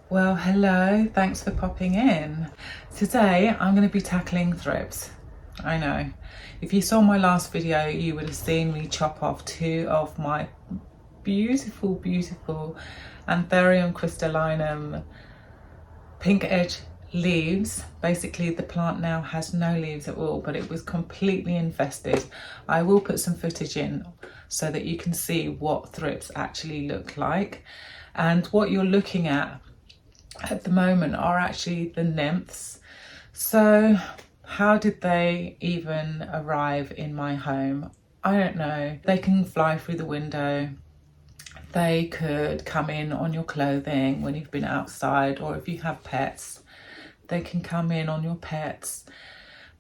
Well, hello, thanks for popping in. Today I'm going to be tackling thrips. I know, if you saw my last video, you would have seen me chop off two of my beautiful Anthurium crystallinum pink edge leaves. Basically the plant now has no leaves at all, but it was completely infested. I will put some footage in so that you can see what thrips actually look like. And what you're looking at the moment are actually the nymphs. So how did they even arrive in my home? I don't know. They can fly through the window. They could come in on your clothing when you've been outside, or if you have pets, they can come in on your pets.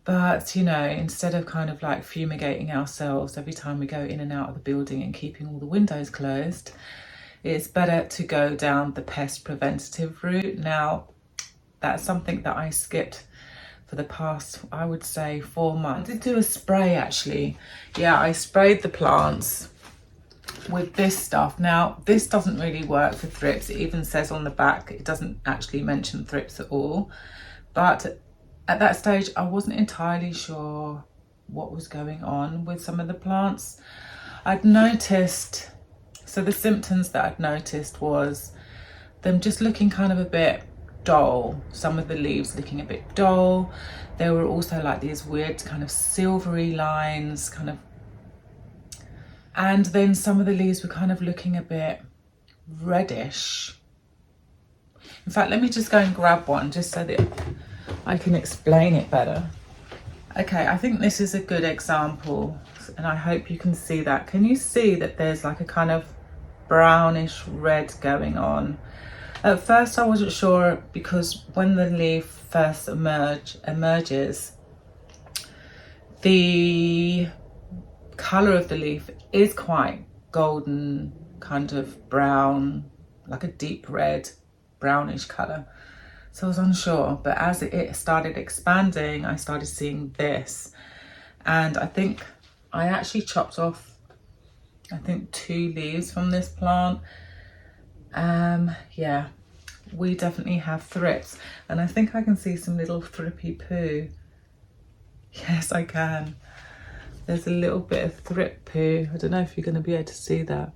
But, you know, instead of kind of like fumigating ourselves every time we go in and out of the building and keeping all the windows closed, it's better to go down the pest preventative route. Now, that's something that I skipped for the past, I would say, 4 months. I did do a spray actually. Yeah, I sprayed the plants with this stuff. Now, this doesn't really work for thrips. It even says on the back, it doesn't actually mention thrips at all. But at that stage, I wasn't entirely sure what was going on with some of the plants. I'd noticed, so the symptoms that I'd noticed was them just looking kind of a bit dull. Some of the leaves looking a bit dull. There were also like these weird kind of silvery lines, and then some of the leaves were kind of looking a bit reddish. In fact, let me just go and grab one just so that I can explain it better. Okay, I think this is a good example, and I hope you can see that. Can you see that there's like a kind of brownish red going on? At first I wasn't sure, because when the leaf first emerges, the colour of the leaf is quite golden, kind of brown, like a deep red, brownish colour. So I was unsure, but as it started expanding, I started seeing this. And I think I actually chopped off, I think 2 leaves from this plant. Yeah, we definitely have thrips. And I think I can see some little thrippy poo. Yes, I can. There's a little bit of thrip poo. I don't know if you're going to be able to see that.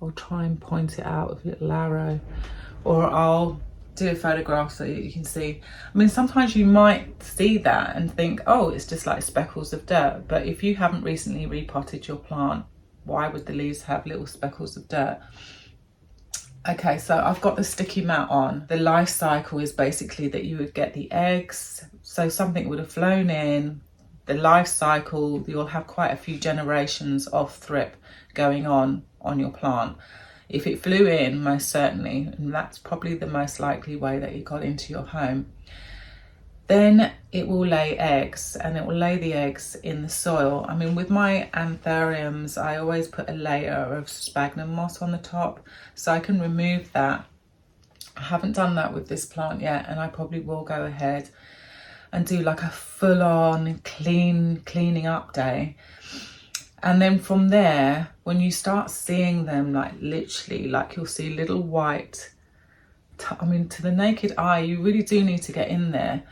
I'll try and point it out with a little arrow, or I'll do a photograph so you can see. I mean, sometimes you might see that and think, oh, it's just like speckles of dirt. But if you haven't recently repotted your plant, why would the leaves have little speckles of dirt? Okay, so I've got the sticky mat on. The life cycle is basically that you would get the eggs. So something would have flown in. The life cycle, you'll have quite a few generations of thrip going on your plant. If it flew in, most certainly, and that's probably the most likely way that it got into your home, then it will lay eggs, and it will lay the eggs in the soil. I mean, with my anthuriums, I always put a layer of sphagnum moss on the top, so I can remove that. I haven't done that with this plant yet, and I probably will go ahead and do like a full-on cleaning up day. And then from there, when you start seeing them, like literally, like you'll see little white, I mean, to the naked eye, you really do need to get in there.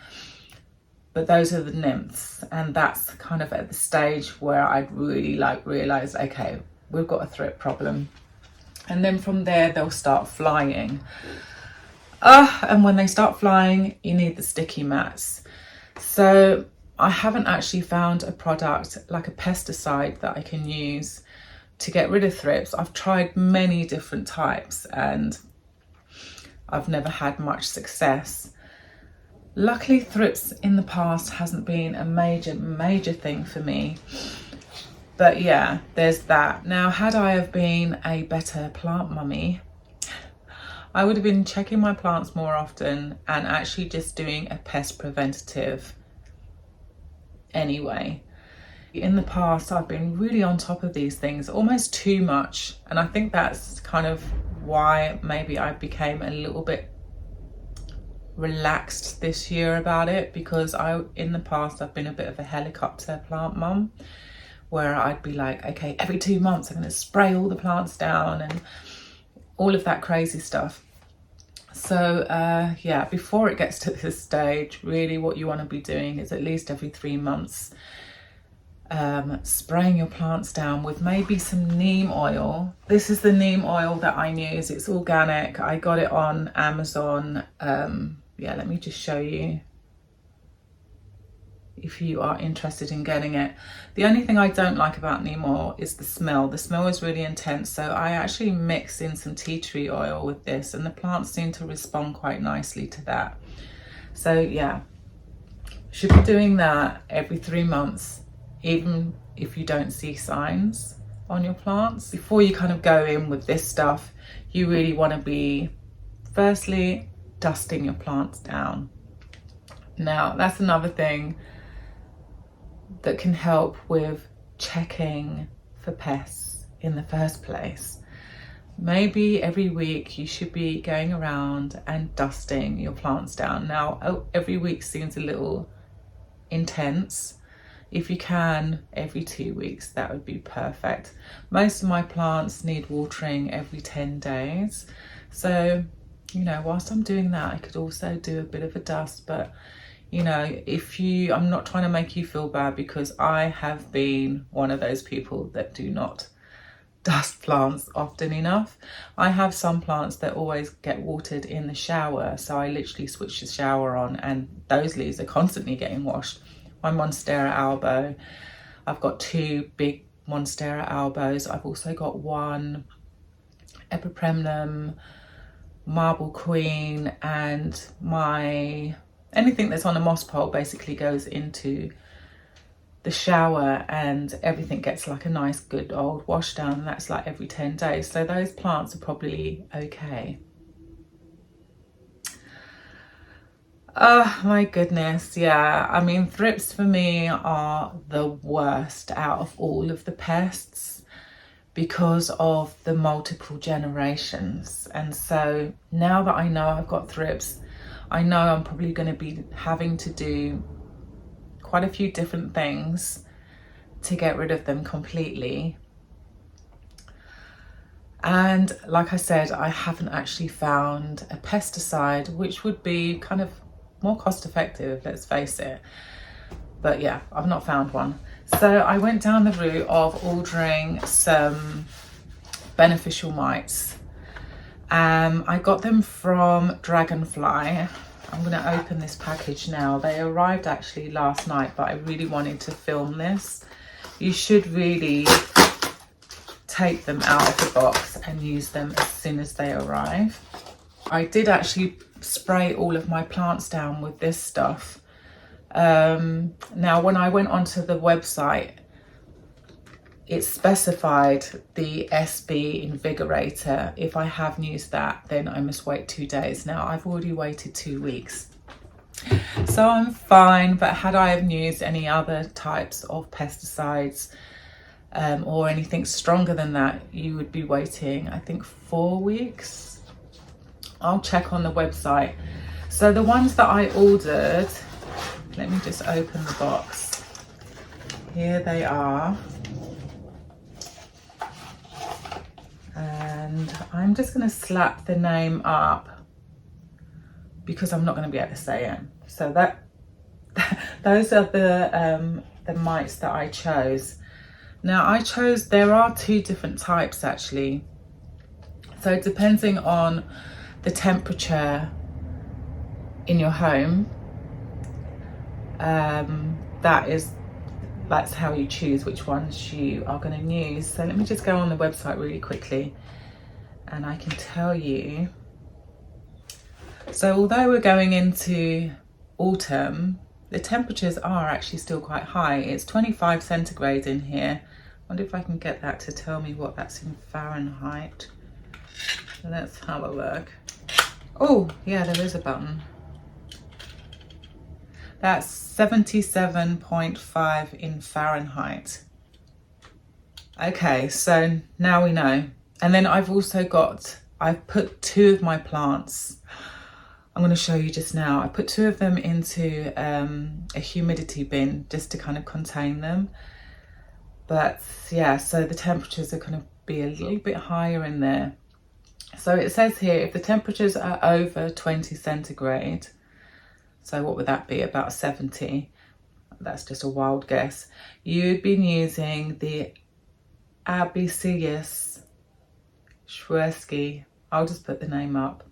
But those are the nymphs, and that's kind of at the stage where I'd really like realize, okay, we've got a thrip problem. And then from there, they'll start flying. And when they start flying, you need the sticky mats. So I haven't actually found a product like a pesticide that I can use to get rid of thrips. I've tried many different types and I've never had much success. Luckily, thrips in the past hasn't been a major thing for me. But yeah, there's that. Now, had I have been a better plant mummy, I would have been checking my plants more often and actually just doing a pest preventative anyway. In the past, I've been really on top of these things, almost too much. And I think that's kind of why maybe I became a little bit relaxed this year about it, because in the past, I've been a bit of a helicopter plant mum, where I'd be like, okay, every 2 months, I'm going to spray all the plants down and all of that crazy stuff. So yeah, before it gets to this stage, really what you want to be doing is at least every 3 months spraying your plants down with maybe some neem oil. This is the neem oil that I use. It's organic. I got it on Amazon. Yeah, let me just show you if you are interested in getting it. The only thing I don't like about neem oil is the smell. The smell is really intense, so I actually mixed in some tea tree oil with this, and the plants seem to respond quite nicely to that. So yeah, should be doing that every 3 months, even if you don't see signs on your plants. Before you kind of go in with this stuff, you really want to be firstly dusting your plants down. Now that's another thing that can help with checking for pests in the first place. Maybe every week you should be going around and dusting your plants down. Now, every week seems a little intense. If you can, every 2 weeks, that would be perfect. Most of my plants need watering every 10 days. So, you know, whilst I'm doing that, I could also do a bit of a dust, but you know, I'm not trying to make you feel bad, because I have been one of those people that do not dust plants often enough. I have some plants that always get watered in the shower, so I literally switch the shower on and those leaves are constantly getting washed. My Monstera albo, I've got 2 big Monstera albos. I've also got 1 Epipremnum, Marble Queen, and anything that's on a moss pole basically goes into the shower, and everything gets like a nice good old wash down, and that's like every 10 days. So those plants are probably okay. Oh my goodness, yeah. I mean, thrips for me are the worst out of all of the pests because of the multiple generations. And so now that I know I've got thrips, I know I'm probably going to be having to do quite a few different things to get rid of them completely. And like I said, I haven't actually found a pesticide which would be kind of more cost effective, let's face it. But yeah, I've not found one. So I went down the route of ordering some beneficial mites. I got them from Dragonfly. I'm going to open this package now. They arrived actually last night, but I really wanted to film this. You should really take them out of the box and use them as soon as they arrive. I did actually spray all of my plants down with this stuff. Now, when I went onto the website, it specified the SB Invigorator. If I haven't used that, then I must wait 2 days. Now, I've already waited 2 weeks. So I'm fine, but had I have used any other types of pesticides or anything stronger than that, you would be waiting, I think, 4 weeks. I'll check on the website. So the ones that I ordered, let me just open the box. Here they are. And I'm just going to slap the name up because I'm not going to be able to say it. So those are the mites that I chose. Now there are 2 different types actually. So depending on the temperature in your home, that's how you choose which ones you are going to use. So let me just go on the website really quickly and I can tell you. So although we're going into autumn, the temperatures are actually still quite high. It's 25 centigrade in here. I wonder if I can get that to tell me what that's in Fahrenheit. Let's have a look. Oh yeah, there is a button. That's 77.5 in Fahrenheit. Okay, so now we know. And then I've put 2 of my plants, I'm going to show you just now. I put 2 of them into a humidity bin just to kind of contain them. But yeah, so the temperatures are going to be a little bit higher in there. So it says here, if the temperatures are over 20 centigrade, so what would that be, about 70? That's just a wild guess. You'd been using the Amblyseius Swirskii. I'll just put the name up.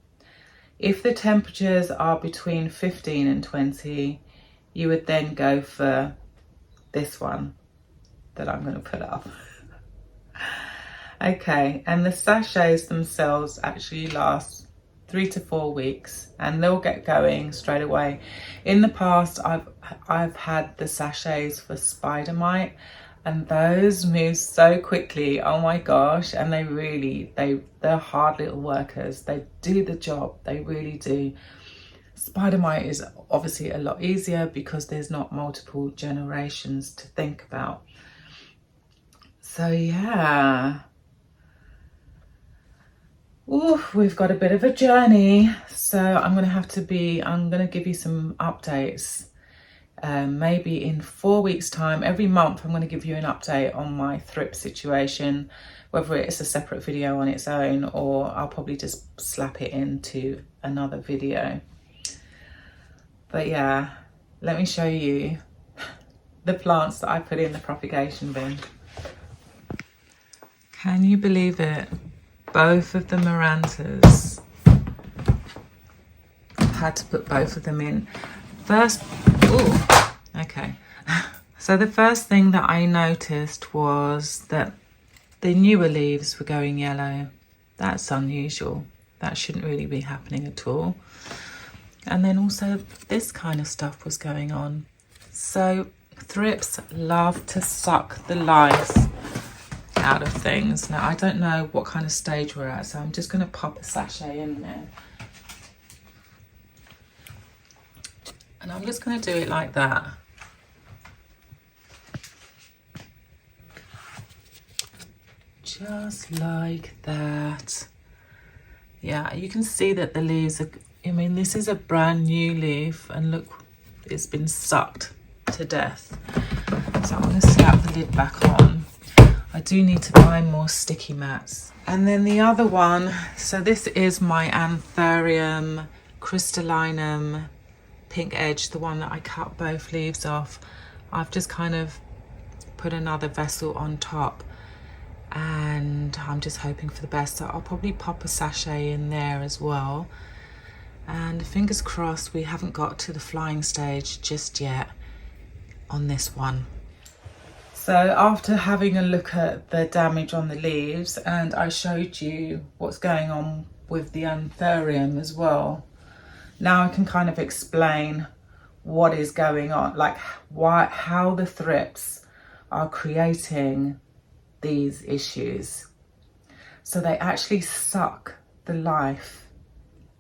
If the temperatures are between 15 and 20, you would then go for this one that I'm going to put up. Okay, and the sachets themselves actually last 3 to 4 weeks, and they'll get going straight away. In the past, I've had the sachets for spider mite, and those move so quickly. Oh my gosh! And they're hard little workers. They do the job. They really do. Spider mite is obviously a lot easier because there's not multiple generations to think about. So yeah. Ooh, we've got a bit of a journey. So I'm going to give you some updates. Maybe in 4 weeks time, every month I'm going to give you an update on my Thrip situation, whether it's a separate video on its own or I'll probably just slap it into another video. But yeah, let me show you the plants that I put in the propagation bin. Can you believe it? Both of the Marantas. I've had to put both of them in. First, okay. So the first thing that I noticed was that the newer leaves were going yellow. That's unusual. That shouldn't really be happening at all. And then also this kind of stuff was going on. So thrips love to suck the life out of things. Now I don't know what kind of stage we're at, so I'm just going to pop a sachet in there. And I'm just going to do it like that. Just like that. Yeah, you can see that the leaves are, I mean, this is a brand new leaf and look, it's been sucked to death. So I'm going to slap the lid back on. I do need to buy more sticky mats. And then the other one, so this is my Anthurium crystallinum pink edge, the one that I cut both leaves off. I've just kind of put another vessel on top and I'm just hoping for the best. So I'll probably pop a sachet in there as well. And fingers crossed we haven't got to the flying stage just yet on this one. So after having a look at the damage on the leaves, and I showed you what's going on with the Anthurium as well, now I can kind of explain what is going on, like how the thrips are creating these issues. So they actually suck the life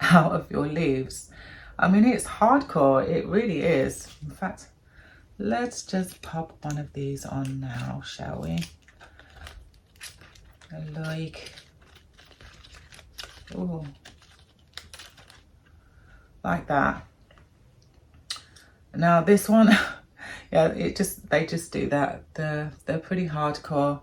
out of your leaves. I mean, it's hardcore, it really is. In fact, let's just pop one of these on now, shall we? Like that. Now this one, yeah, they just do that. They're pretty hardcore.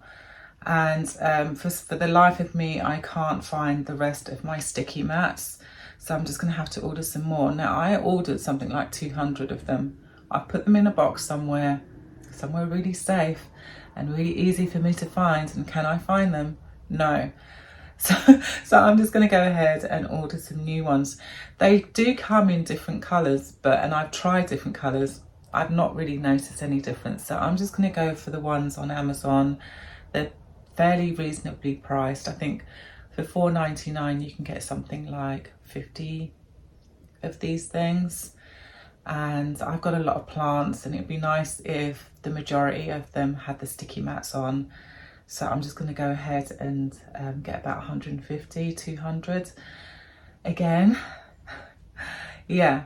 And for the life of me, I can't find the rest of my sticky mats. So I'm just gonna have to order some more. Now I ordered something like 200 of them. I put them in a box somewhere really safe and really easy for me to find. And can I find them? No. So I'm just going to go ahead and order some new ones. They do come in different colours, and I've tried different colours. I've not really noticed any difference. So I'm just going to go for the ones on Amazon. They're fairly reasonably priced. I think for $4.99 you can get something like 50 of these things. And I've got a lot of plants and it'd be nice if the majority of them had the sticky mats on. So I'm just going to go ahead and get about 150, 200 again. Yeah,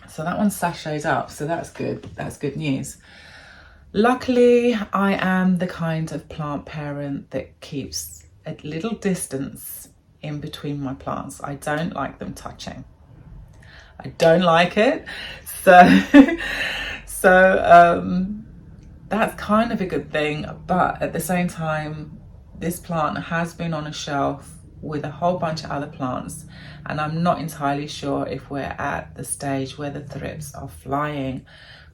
so that one's sachets up, so that's good. That's good news. Luckily, I am the kind of plant parent that keeps a little distance in between my plants. I don't like them touching. I don't like it. So that's kind of a good thing, but at the same time, this plant has been on a shelf with a whole bunch of other plants, and I'm not entirely sure if we're at the stage where the thrips are flying.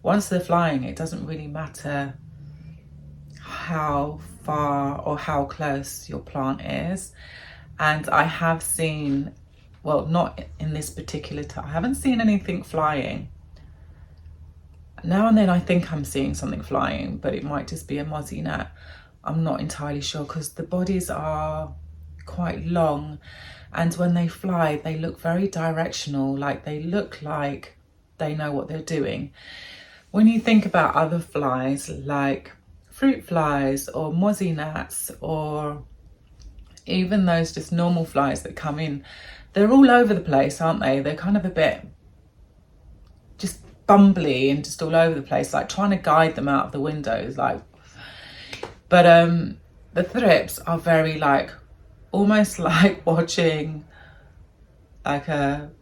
Once they're flying, it doesn't really matter how far or how close your plant is. And I have seen, well, not in this particular time, I haven't seen anything flying. Now and then I think I'm seeing something flying, but it might just be a mozzie gnat. I'm not entirely sure, because the bodies are quite long, and when they fly they look very directional, like they look like they know what they're doing. When you think about other flies like fruit flies or mozzie gnats, or even those just normal flies that come in, they're all over the place, aren't they? They're kind of a bit just bumbly and just all over the place, like trying to guide them out of the windows, like. But the thrips are very like, almost like watching like a,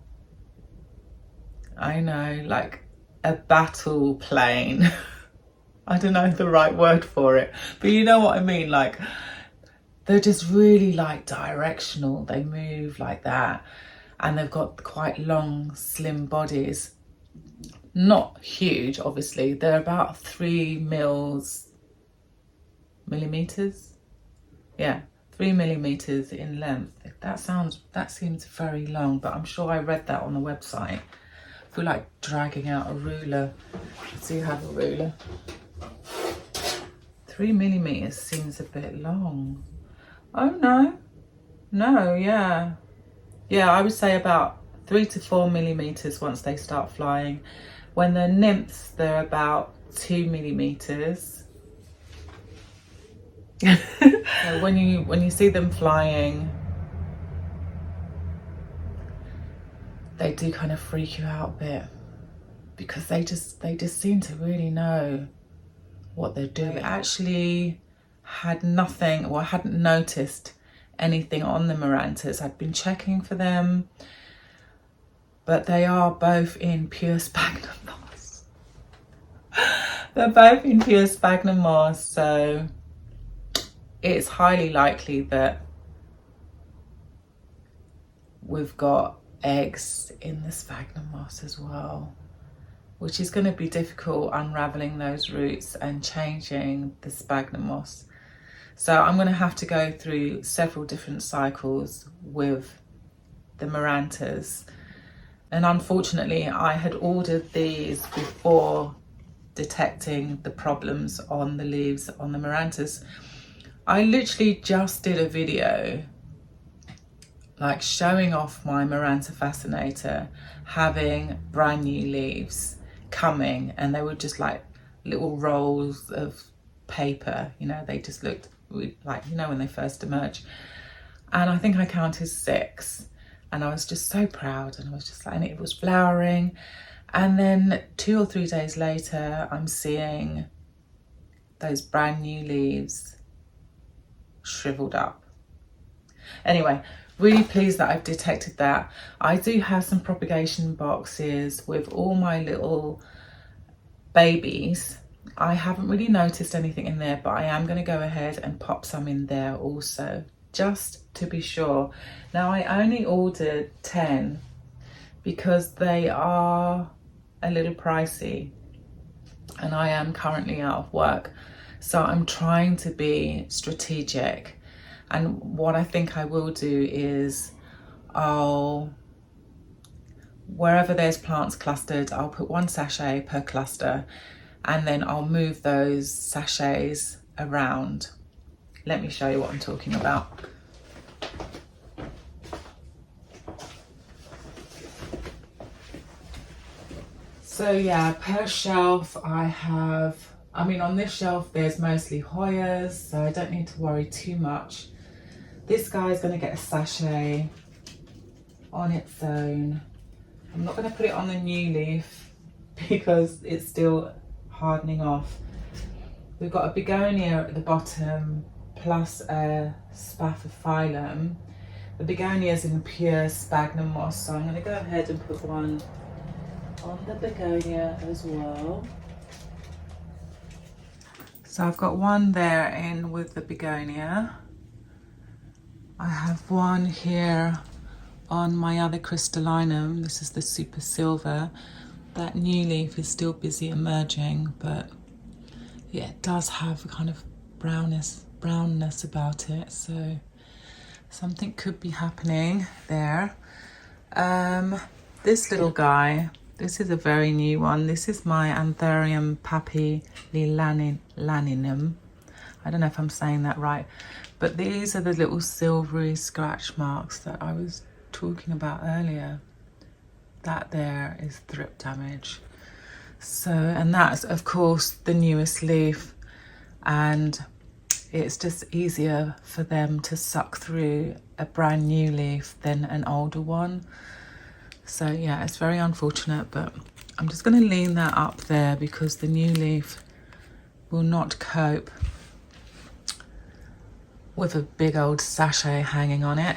I know, like a battle plane. I don't know the right word for it, but you know what I mean. Like, they're just really like directional. They move like that, and they've got quite long, slim bodies. Not huge, obviously. They're about 3 millimeters. Yeah, 3 millimeters in length. That seems very long, but I'm sure I read that on the website. I feel like dragging out a ruler. Do you have a ruler? 3 millimeters seems a bit long. Oh no, yeah, I would say about 3 to 4 millimeters once they start flying. When they're nymphs, they're about 2 millimeters. So when you see them flying, they do kind of freak you out a bit, because they just seem to really know what they're doing. I actually had nothing, or I hadn't noticed anything on the Marantas. I'd been checking for them, but they are both in pure sphagnum moss. They're both in pure sphagnum moss, so it's highly likely that we've got eggs in the sphagnum moss as well, which is going to be difficult, unraveling those roots and changing the sphagnum moss. So I'm going to have to go through several different cycles with the Marantas. And unfortunately, I had ordered these before detecting the problems on the leaves on the Marantas. I literally just did a video like showing off my Maranta fascinator having brand new leaves coming, and they were just like little rolls of paper, you know, they just looked like, you know, when they first emerge. And I think I counted 6, and I was just so proud, and I was just like, and it was flowering. And then 2 or 3 days later, I'm seeing those brand new leaves shriveled up. Anyway, really pleased that I've detected that. I do have some propagation boxes with all my little babies. I haven't really noticed anything in there, but I am going to go ahead and pop some in there also, just to be sure. Now, I only ordered 10 because they are a little pricey, and I am currently out of work, so I'm trying to be strategic. And what I think I will do is wherever there's plants clustered, I'll put 1 sachet per cluster, and then I'll move those sachets around. Let me show you what I'm talking about. So yeah, per shelf on this shelf there's mostly Hoyas, so I don't need to worry too much. This guy's going to get a sachet on its own. I'm not going to put it on the new leaf because it's still hardening off. We've got a begonia at the bottom plus a spathiphyllum. The begonia is in pure sphagnum moss, so I'm going to go ahead and put one on the begonia as well. So I've got one there in with the begonia. I have one here on my other crystallinum. This is the super silver. That new leaf is still busy emerging, but yeah, it does have a kind of brownness about it, so something could be happening there. This little guy, this is a very new one. This is my Anthurium papililaninum. I don't know if I'm saying that right, but these are the little silvery scratch marks that I was talking about earlier. That there is thrip damage. So, and that's of course the newest leaf, and it's just easier for them to suck through a brand new leaf than an older one. So yeah, it's very unfortunate, but I'm just going to lean that up there because the new leaf will not cope with a big old sachet hanging on it.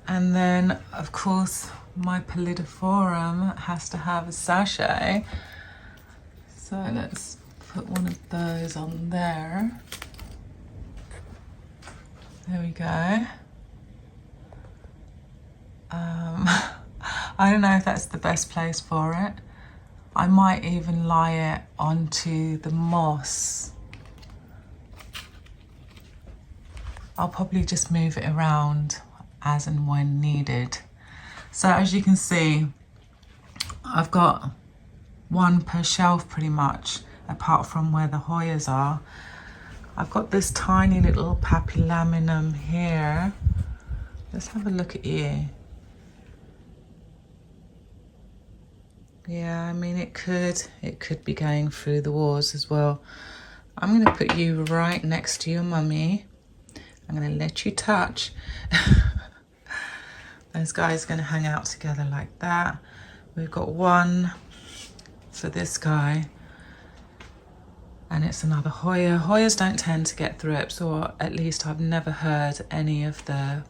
And then of course my Pallidophorum has to have a sachet. So let's put one of those on there. There we go. I don't know if that's the best place for it. I might even lie it onto the moss. I'll probably just move it around as and when needed. So as you can see, I've got one per shelf pretty much, apart from where the Hoyas are. I've got this tiny little papillaminum here. Let's have a look at you. Yeah, I mean, it could be going through the walls as well. I'm going to put you right next to your mummy. I'm going to let you touch. Those guys are going to hang out together like that. We've got one for this guy, and it's another Hoya. Hoyas don't tend to get thrips, or at least I've never heard any of the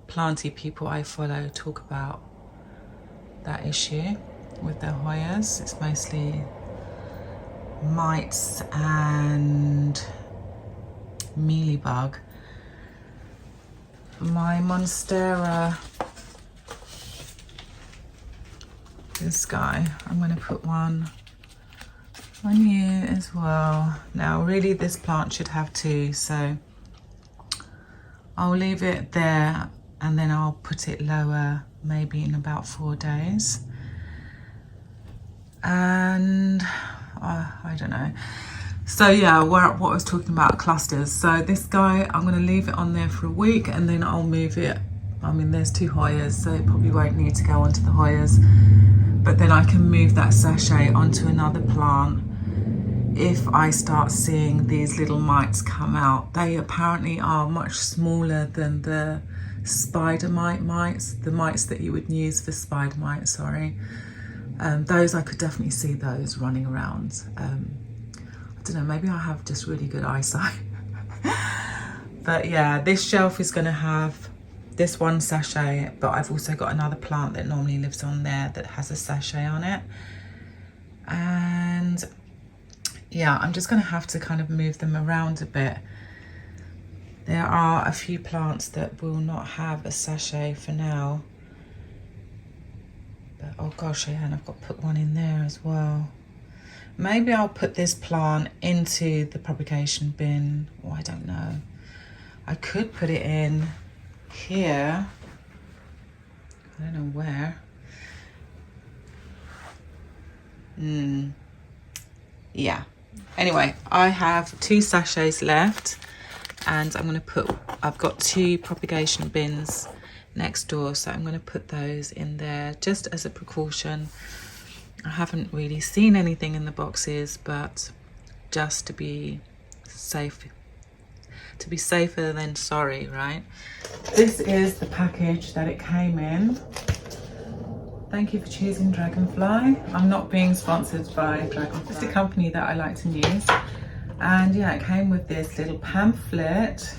planty people I follow talk about that issue with their Hoyas. It's mostly mites and mealybug. My Monstera, this guy, I'm going to put one on you as well. Now really this plant should have two, so I'll leave it there and then I'll put it lower maybe in about 4 days. And I don't know. So yeah, what I was talking about, clusters. So this guy, I'm going to leave it on there for a week and then I'll move it. I mean, there's 2 Hoyas, so it probably won't need to go onto the Hoyas. But then I can move that sachet onto another plant if I start seeing these little mites come out. They apparently are much smaller than the spider mite mites, the mites that you would use for spider mites, sorry. Those, I could definitely see those running around. I don't know, maybe I have just really good eyesight. But yeah, this shelf is going to have this one sachet, but I've also got another plant that normally lives on there that has a sachet on it. And yeah, I'm just going to have to kind of move them around a bit. There are a few plants that will not have a sachet for now. But oh gosh, yeah, and I've got to put one in there as well. Maybe I'll put this plant into the propagation bin. Oh, I don't know. I could put it in here. I don't know where. Yeah. Anyway, I have 2 sachets left and I'm going to put, I've got 2 propagation bins next door, so I'm going to put those in there just as a precaution. I haven't really seen anything in the boxes, but just to be safe, to be safer than sorry, right? This is the package that it came in. Thank you for choosing Dragonfly. I'm not being sponsored by Dragonfly. It's a company that I like to use. And yeah, it came with this little pamphlet,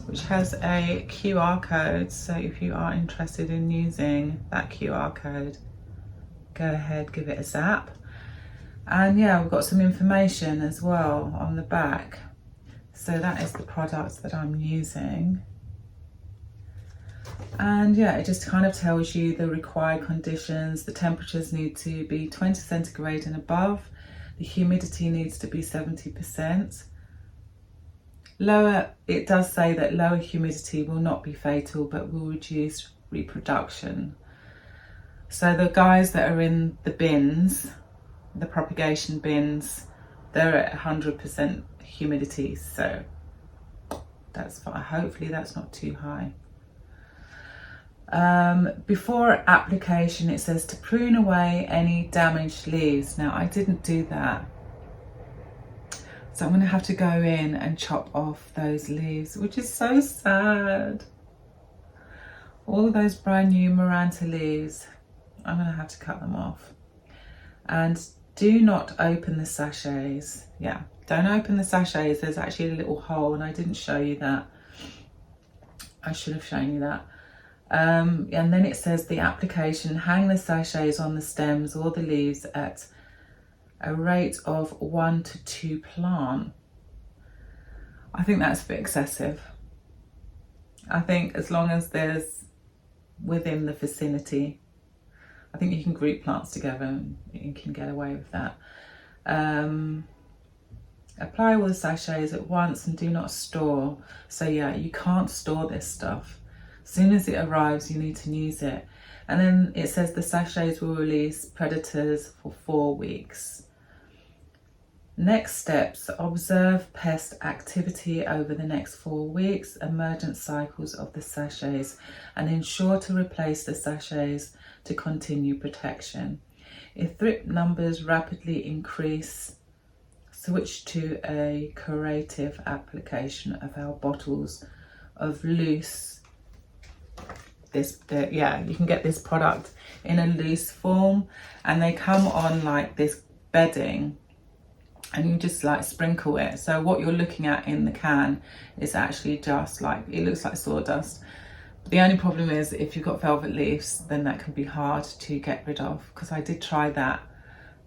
which has a QR code. So if you are interested in using that QR code, go ahead, give it a zap. And yeah, we've got some information as well on the back. So that is the product that I'm using. And yeah, it just kind of tells you the required conditions. The temperatures need to be 20 centigrade and above. The humidity needs to be 70%. Lower, it does say that lower humidity will not be fatal, but will reduce reproduction. So the guys that are in the bins, the propagation bins, they're at 100% humidity. So that's fine. Hopefully that's not too high. Before application, it says to prune away any damaged leaves. Now I didn't do that, so I'm going to have to go in and chop off those leaves, which is so sad. All those brand new Maranta leaves, I'm going to have to cut them off. And do not open the sachets. Yeah, don't open the sachets. There's actually a little hole, and I didn't show you that. I should have shown you that. And then it says the application, hang the sachets on the stems or the leaves at a rate of 1 to 2 plant. I think that's a bit excessive. I think as long as there's within the vicinity, I think you can group plants together and you can get away with that. Apply all the sachets at once and do not store. So yeah, you can't store this stuff. As soon as it arrives, you need to use it. And then it says the sachets will release predators for 4 weeks. Next steps, observe pest activity over the next 4 weeks, emergent cycles of the sachets, and ensure to replace the sachets to continue protection. If thrip numbers rapidly increase, switch to a curative application of our bottles of loose. You can get this product in a loose form, and they come on like this bedding, and you just like sprinkle it. So what you're looking at in the can is actually just like, it looks like sawdust. The only problem is if you've got velvet leaves, then that can be hard to get rid of, because I did try that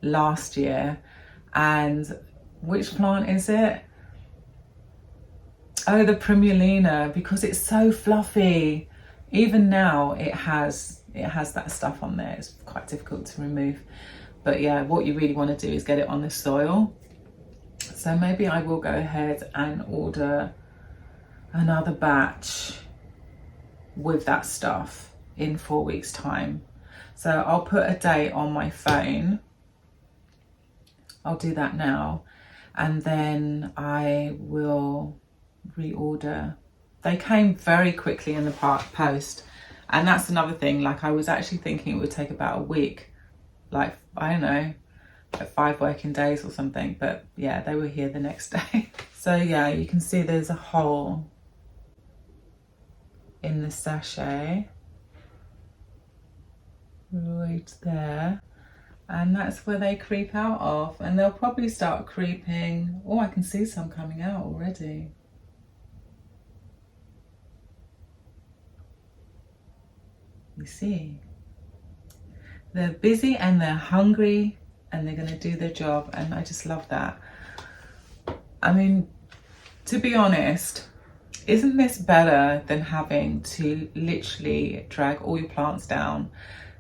last year. And which plant is it? Oh, the Primulina, because it's so fluffy. Even now it has that stuff on there. It's quite difficult to remove. But yeah, what you really want to do is get it on the soil. So maybe I will go ahead and order another batch with that stuff in 4 weeks time. So I'll put a date on my phone. I'll do that now, and then I will reorder. They came very quickly in the post, and that's another thing. Like, I was actually thinking it would take about a week, like, I don't know, like 5 working days or something, but yeah, they were here the next day. So yeah, you can see there's a hole in the sachet right there, and that's where they creep out of, and they'll probably start creeping. Oh, I can see some coming out already. You see, they're busy and they're hungry and they're going to do their job, and I just love that. I mean, to be honest, isn't this better than having to literally drag all your plants down,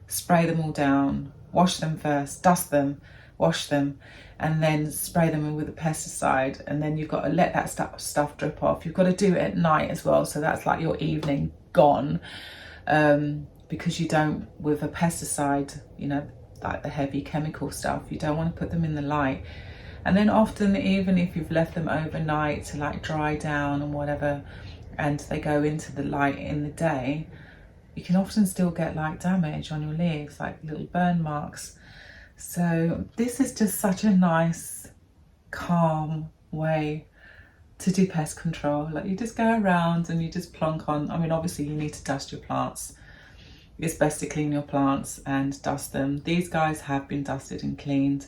spray them all down, wash them first, dust them, wash them, and then spray them with a pesticide, and then you've got to let that stuff drip off. You've got to do it at night as well, so that's like your evening gone. Because you don't, with a pesticide, you know, like the heavy chemical stuff, you don't want to put them in the light. And then often, even if you've left them overnight to like dry down and whatever, and they go into the light in the day, you can often still get like damage on your leaves, like little burn marks. So this is just such a nice, calm way to do pest control. Like, you just go around and you just plonk on. I mean, obviously you need to dust your plants. It's best to clean your plants and dust them. These guys have been dusted and cleaned.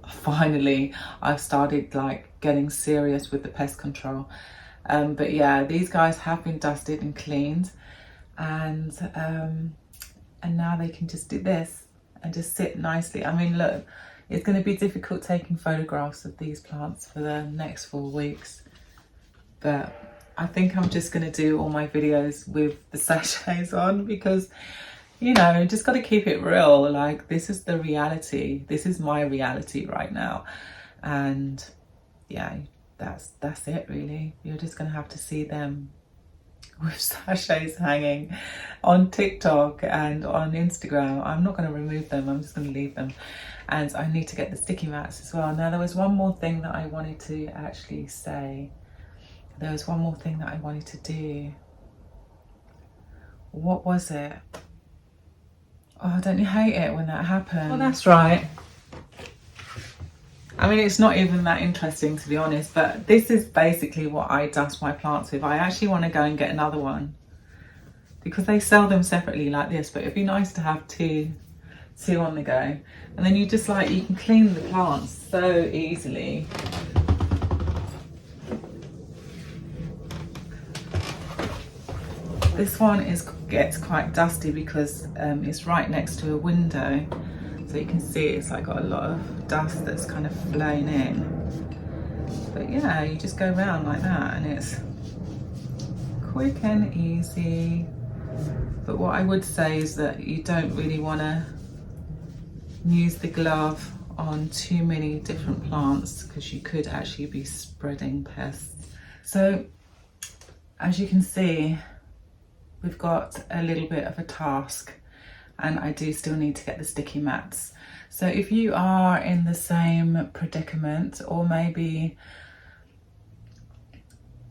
Finally, I've started like getting serious with the pest control. But yeah, these guys have been dusted and cleaned, and now they can just do this and just sit nicely. I mean, look, It's going to be difficult taking photographs of these plants for the next 4 weeks, but I think I'm just going to do all my videos with the sachets on, because, you know, just got to keep it real. Like, this is the reality. This is my reality right now. And yeah, that's it really. You're just going to have to see them with sachets hanging on TikTok and on Instagram. I'm not going to remove them, I'm just going to leave them. And I need to get the sticky mats as well. Now, there was one more thing that I wanted to actually say. There was one more thing that I wanted to do. What was it? Oh, don't you hate it when that happens? Well, that's right. I mean, it's not even that interesting, to be honest, but this is basically what I dust my plants with. I actually want to go and get another one, because they sell them separately like this, but it'd be nice to have two on the go. And then you just like, you can clean the plants so easily. This one gets quite dusty because it's right next to a window. So you can see it's like got a lot of dust that's kind of flown in. But yeah, you just go around like that and it's quick and easy. But what I would say is that you don't really want to use the glove on too many different plants, because you could actually be spreading pests. So as you can see, we've got a little bit of a task, and I do still need to get the sticky mats. So if you are in the same predicament, or maybe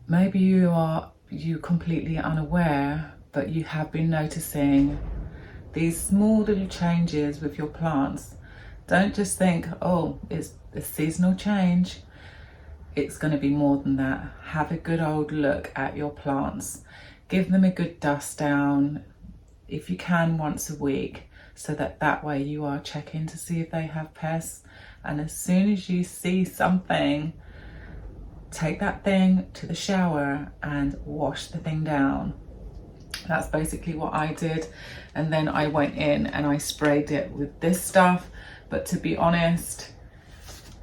you're completely unaware, but you have been noticing these small little changes with your plants, don't just think, oh, it's a seasonal change. It's going to be more than that. Have a good old look at your plants. Give them a good dust down, if you can, once a week, so that way you are checking to see if they have pests. And as soon as you see something, take that thing to the shower and wash the thing down. That's basically what I did. And then I went in and I sprayed it with this stuff. But to be honest,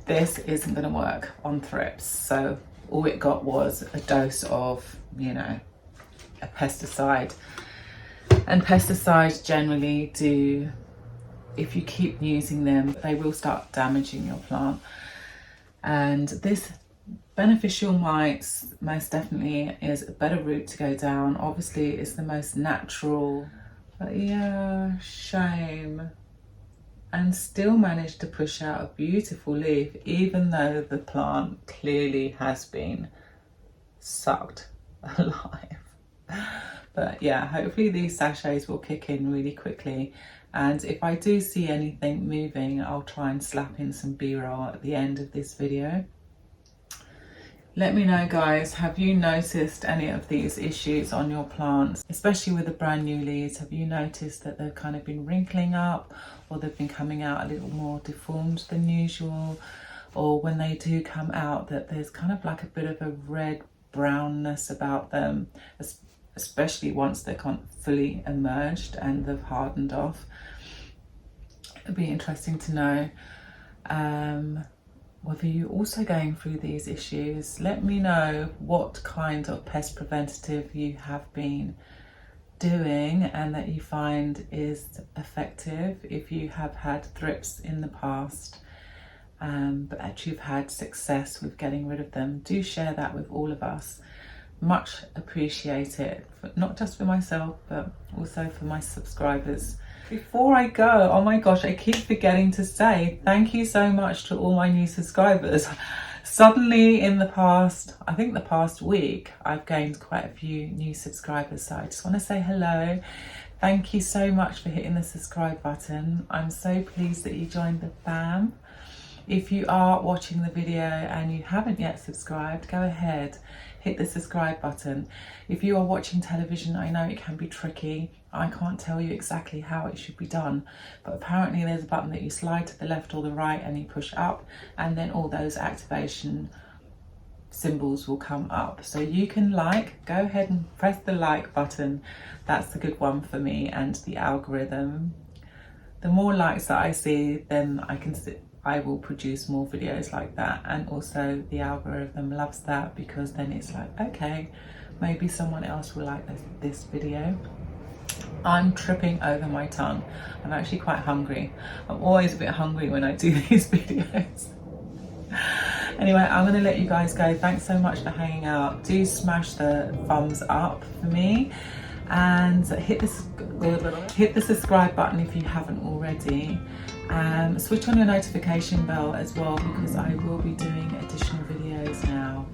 this isn't going to work on thrips. So all it got was a dose of, you know, a pesticide. And pesticides generally do, if you keep using them, they will start damaging your plant. And this beneficial mites most definitely is a better route to go down. Obviously it's the most natural, but yeah, shame. And still managed to push out a beautiful leaf, even though the plant clearly has been sucked alive. But yeah, hopefully these sachets will kick in really quickly. And if I do see anything moving, I'll try and slap in some B-roll at the end of this video. Let me know, guys, have you noticed any of these issues on your plants, especially with the brand new leaves? Have you noticed that they've kind of been wrinkling up, or they've been coming out a little more deformed than usual? Or when they do come out, that there's kind of like a bit of a red brownness about them, especially once they're kind of fully emerged and they've hardened off. It'd be interesting to know whether you're also going through these issues. Let me know what kind of pest preventative you have been doing and that you find is effective, if you have had thrips in the past, but that you've had success with getting rid of them. Do share that with all of us. Much appreciate it, not just for myself, but also for my subscribers. Before I go, oh my gosh, I keep forgetting to say thank you so much to all my new subscribers. Suddenly in the past, I think the past week, I've gained quite a few new subscribers. So I just want to say hello. Thank you so much for hitting the subscribe button. I'm so pleased that you joined the fam. If you are watching the video and you haven't yet subscribed, go ahead, hit the subscribe button. If you are watching television, I know it can be tricky. I can't tell you exactly how it should be done, but apparently there's a button that you slide to the left or the right and you push up, and then all those activation symbols will come up. So you can go ahead and press the like button. That's the good one for me and the algorithm. The more likes that I see, then I can I will produce more videos like that. And also the algorithm loves that, because then it's like, okay, maybe someone else will like this video. I'm tripping over my tongue. I'm actually quite hungry. I'm always a bit hungry when I do these videos. Anyway, I'm going to let you guys go. Thanks so much for hanging out. Do smash the thumbs up for me, and hit the subscribe button if you haven't already. Switch on your notification bell as well, because I will be doing additional videos now.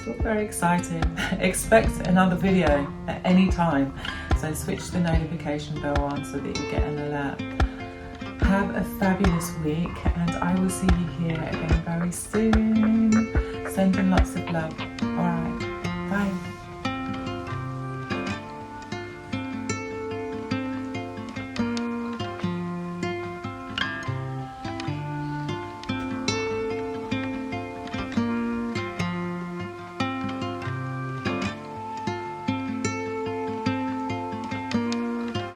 So very excited. Expect another video at any time. So switch the notification bell on so that you get an alert. Have a fabulous week, and I will see you here again very soon. Sending lots of love.